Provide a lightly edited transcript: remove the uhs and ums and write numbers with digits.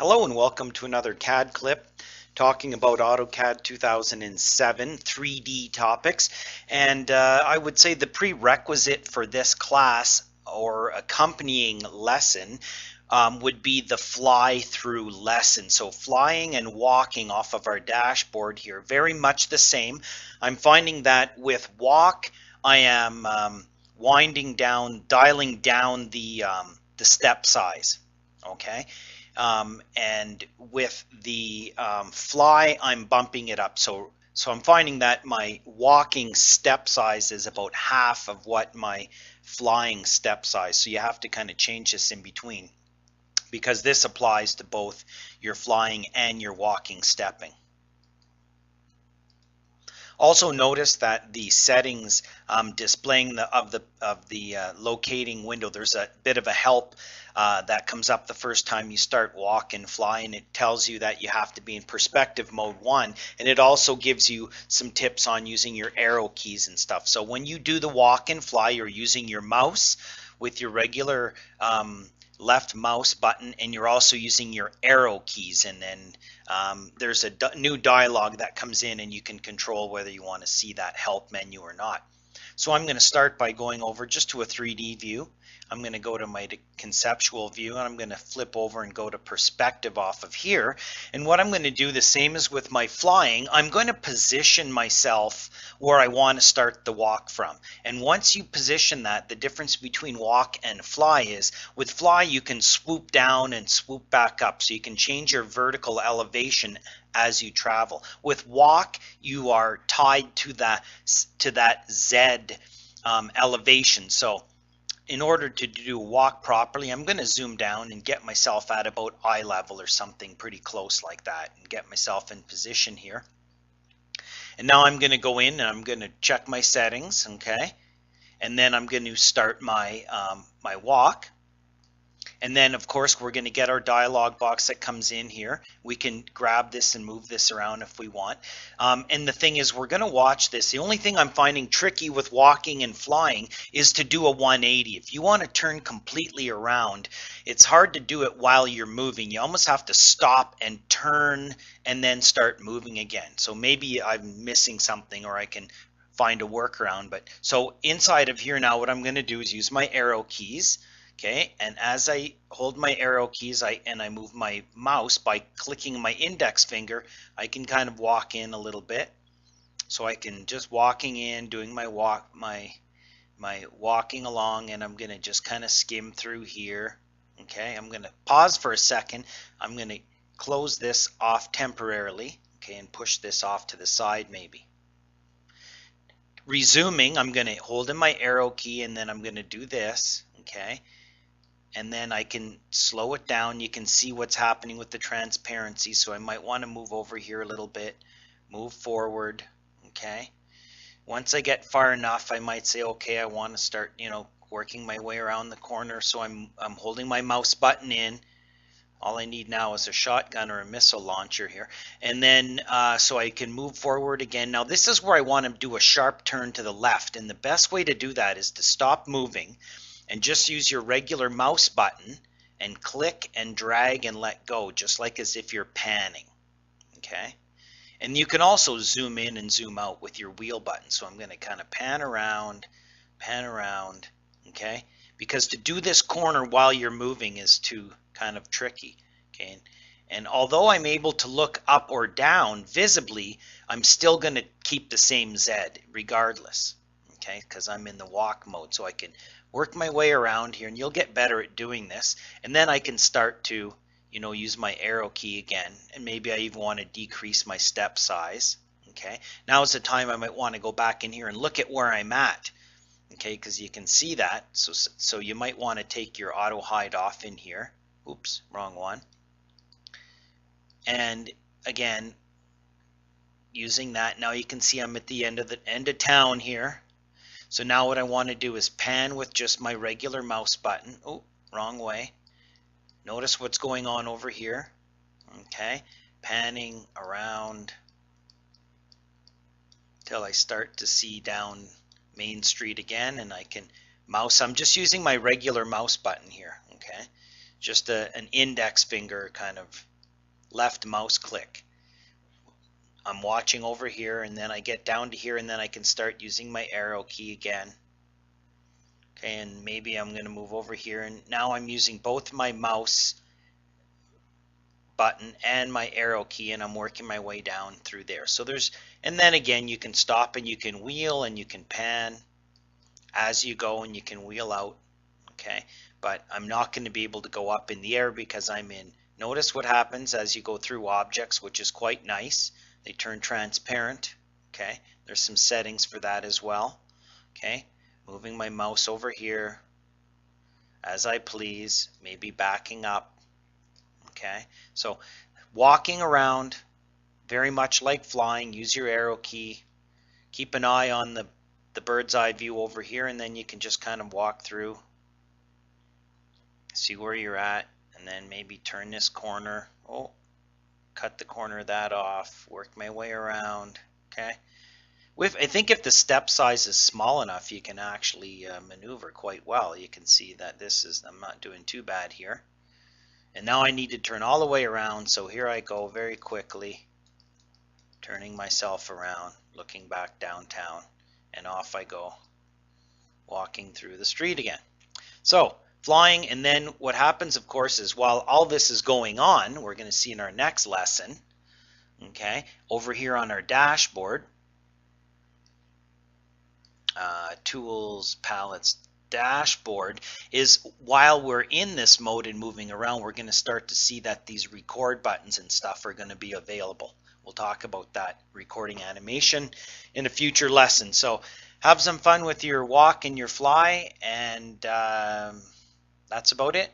Hello and welcome to another CAD clip talking about AutoCAD 2007 3D topics. And I would say the prerequisite for this class or accompanying lesson would be the fly through lesson. So flying and walking off of our dashboard here, very much the same. I'm finding that with walk, I am dialing down the step size. Okay. And with the fly, I'm bumping it up. So I'm finding that my walking step size is about half of what my flying step size. So you have to kind of change this in between because this applies to both your flying and your walking stepping. Also notice that the settings displaying the locating window, there's a bit of a help that comes up the first time you start walk and fly, and it tells you that you have to be in perspective mode 1, and it also gives you some tips on using your arrow keys and stuff. So when you do the walk and fly, you're using your mouse with your regular left mouse button, and you're also using your arrow keys, and then there's a new dialog that comes in and you can control whether you want to see that help menu or not. So I'm going to start by going over just to a 3D view. I'm going to go to my conceptual view, and I'm going to flip over and go to perspective off of here. And what I'm going to do, the same as with my flying, I'm going to position myself where I want to start the walk from. And once you position that, the difference between walk and fly is, with fly you can swoop down and swoop back up, so you can change your vertical elevation as you travel. With walk, you are tied to that Z elevation. So in order to do a walk properly, I'm going to zoom down and get myself at about eye level or something pretty close like that, and get myself in position here. And now I'm going to go in and I'm going to check my settings, okay? And then I'm going to start my my walk. And then, of course, we're going to get our dialog box that comes in here. We can grab this and move this around if we want. And the thing is, we're going to watch this. The only thing I'm finding tricky with walking and flying is to do a 180. If you want to turn completely around, it's hard to do it while you're moving. You almost have to stop and turn and then start moving again. So maybe I'm missing something, or I can find a workaround. But so inside of here now, what I'm going to do is use my arrow keys. Okay, and as I hold my arrow keys and I move my mouse by clicking my index finger, I can kind of walk in a little bit. So I can just walking in, doing my walk, my walking along, and I'm going to just kind of skim through here. Okay, I'm going to pause for a second. I'm going to close this off temporarily, okay, and push this off to the side maybe. Resuming, I'm going to hold in my arrow key, and then I'm going to do this, okay. And then I can slow it down. You can see what's happening with the transparency. So I might want to move over here a little bit, move forward, okay. Once I get far enough, I might say, okay, I want to start, working my way around the corner. So I'm holding my mouse button in. All I need now is a shotgun or a missile launcher here. And then so I can move forward again. Now this is where I want to do a sharp turn to the left. And the best way to do that is to stop moving and just use your regular mouse button and click and drag and let go, just like as if you're panning, okay? And you can also zoom in and zoom out with your wheel button. So I'm going to kind of pan around, okay? Because to do this corner while you're moving is too kind of tricky, okay? And although I'm able to look up or down visibly, I'm still going to keep the same Z regardless, okay? Because I'm in the walk mode, so I can work my way around here, and you'll get better at doing this. And then I can start to, use my arrow key again, and maybe I even want to decrease my step size, okay? Now is the time I might want to go back in here and look at where I'm at, okay, because you can see that. So you might want to take your auto hide off in here. Oops, wrong one. And again, using that, now you can see I'm at the end of town here. So now what I want to do is pan with just my regular mouse button. Oh, wrong way. Notice what's going on over here. Okay, panning around till I start to see down Main Street again, and I can mouse. I'm just using my regular mouse button here. Okay, just an index finger kind of left mouse click. I'm watching over here, and then I get down to here, and then I can start using my arrow key again. Okay, and maybe I'm going to move over here, and now I'm using both my mouse button and my arrow key, and I'm working my way down through there. So there's, and then again, you can stop and you can wheel and you can pan as you go, and you can wheel out. Okay, but I'm not going to be able to go up in the air because I'm in. Notice what happens as you go through objects, which is quite nice. They turn transparent. Okay, there's some settings for that as well. Okay, moving my mouse over here as I please, maybe backing up. Okay, so walking around, very much like flying, use your arrow key. Keep an eye on the bird's eye view over here, and then you can just kind of walk through, see where you're at, and then maybe turn this corner. Oh, cut the corner of that off, work my way around. Okay, I think if the step size is small enough, you can actually maneuver quite well. You can see that this is, I'm not doing too bad here. And now I need to turn all the way around, so here I go very quickly, turning myself around, looking back downtown, and off I go, walking through the street again. So flying, and then what happens, of course, is while all this is going on, we're going to see in our next lesson, okay, over here on our dashboard, tools, palettes, dashboard, is while we're in this mode and moving around, we're going to start to see that these record buttons and stuff are going to be available. We'll talk about that recording animation in a future lesson. So have some fun with your walk and your fly, and that's about it.